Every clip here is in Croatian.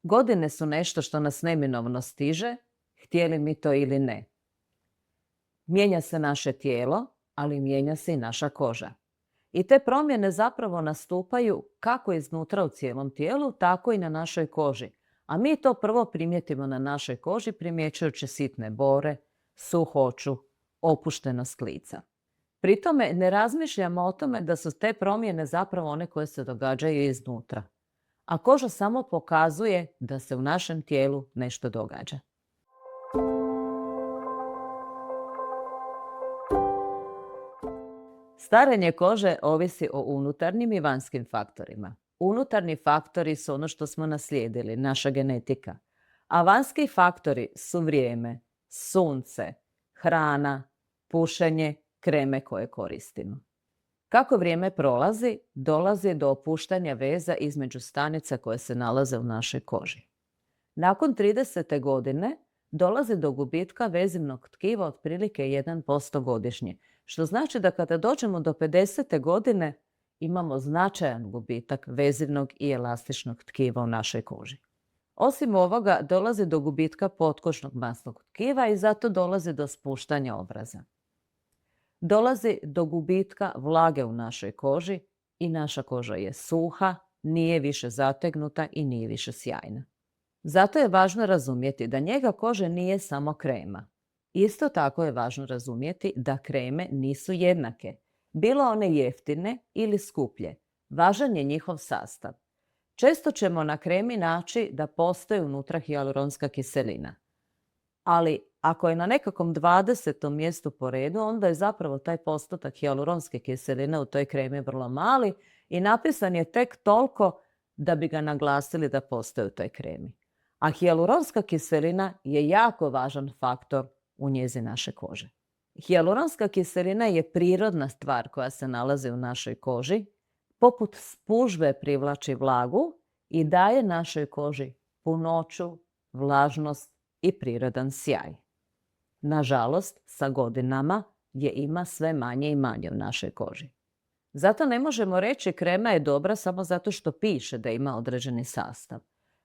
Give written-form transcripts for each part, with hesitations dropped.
Godine su nešto što nas neminovno stiže, htjeli mi to ili ne. Mijenja se naše tijelo, ali mijenja se i naša koža. I te promjene zapravo nastupaju kako iznutra u cijelom tijelu, tako i na našoj koži. A mi to prvo primijetimo na našoj koži primjećujući sitne bore, suhoću, opuštenost lica. Pri tome ne razmišljamo o tome da su te promjene zapravo one koje se događaju iznutra. A koža samo pokazuje da se u našem tijelu nešto događa. Starenje kože ovisi o unutarnjim i vanjskim faktorima. Unutarnji faktori su ono što smo naslijedili, naša genetika. A vanjski faktori su vrijeme, sunce, hrana, pušenje, kreme koje koristimo. Kako vrijeme prolazi, dolazi do opuštanja veza između stanica koje se nalaze u našoj koži. Nakon 30. godine dolazi do gubitka vezivnog tkiva otprilike 1% godišnje, što znači da kada dođemo do 50. godine imamo značajan gubitak vezivnog i elastičnog tkiva u našoj koži. Osim ovoga, dolazi do gubitka potkožnog masnog tkiva i zato dolazi do spuštanja obraza. Dolazi do gubitka vlage u našoj koži i naša koža je suha, nije više zategnuta i nije više sjajna. Zato je važno razumjeti da njega kože nije samo krema. Isto tako je važno razumjeti da kreme nisu jednake, bilo one jeftine ili skuplje. Važan je njihov sastav. Često ćemo na kremi naći da postoji unutra hijaluronska kiselina. Ali ako je na nekakvom 20. mjestu po redu, onda je zapravo taj postotak hijaluronske kiseline u toj kremi vrlo mali i napisan je tek toliko da bi ga naglasili da postoji u toj kremi. A hijaluronska kiselina je jako važan faktor u njezi naše kože. Hijaluronska kiselina je prirodna stvar koja se nalazi u našoj koži, poput spužve privlači vlagu i daje našoj koži punoću, vlažnost i prirodan sjaj. Nažalost, sa godinama je ima sve manje i manje u našoj koži. Zato ne možemo reći krema je dobra samo zato što piše da ima određeni sastav.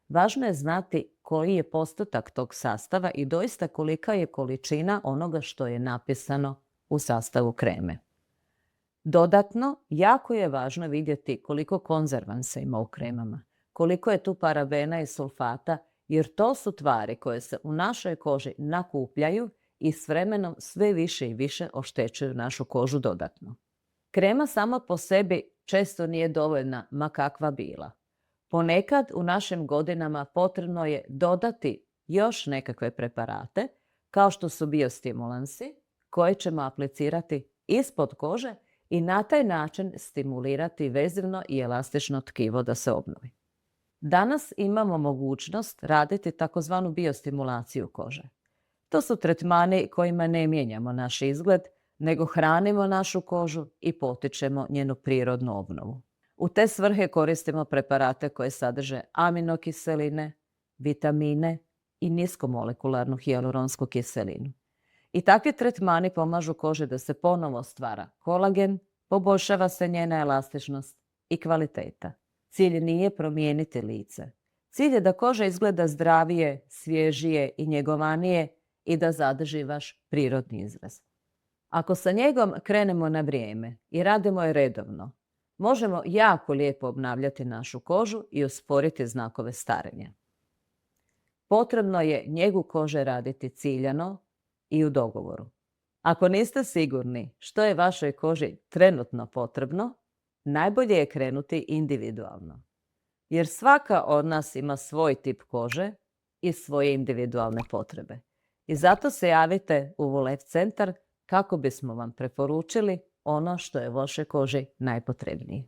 Važno je znati koji je postotak tog sastava i doista kolika je količina onoga što je napisano u sastavu kreme. Dodatno, jako je važno vidjeti koliko konzervansa ima u kremama, koliko je tu parabena i sulfata, jer to su tvari koje se u našoj koži nakupljaju i s vremenom sve više i više oštećuju našu kožu dodatno. Krema sama po sebi često nije dovoljna, ma kakva bila. Ponekad u našim godinama potrebno je dodati još nekakve preparate, kao što su biostimulansi, koje ćemo aplicirati ispod kože i na taj način stimulirati vezivno i elastično tkivo da se obnovi. Danas imamo mogućnost raditi takozvanu biostimulaciju kože. To su tretmani kojima ne mijenjamo naš izgled, nego hranimo našu kožu i potičemo njenu prirodnu obnovu. U te svrhe koristimo preparate koje sadrže aminokiseline, vitamine i niskomolekularnu hijaluronsku kiselinu. I takvi tretmani pomažu koži da se ponovo stvara kolagen, poboljšava se njena elastičnost i kvaliteta. Cilj nije promijeniti lice. Cilj je da koža izgleda zdravije, svježije i njegovanije i da zadrži vaš prirodni izraz. Ako sa njegom krenemo na vrijeme i radimo je redovno, možemo jako lijepo obnavljati našu kožu i usporiti znakove starenja. Potrebno je njegu kože raditi ciljano i u dogovoru. Ako niste sigurni što je vašoj koži trenutno potrebno, najbolje je krenuti individualno. Jer svaka od nas ima svoj tip kože i svoje individualne potrebe. I zato se javite u Vulef centar kako bismo vam preporučili ono što je vašoj koži najpotrebnije.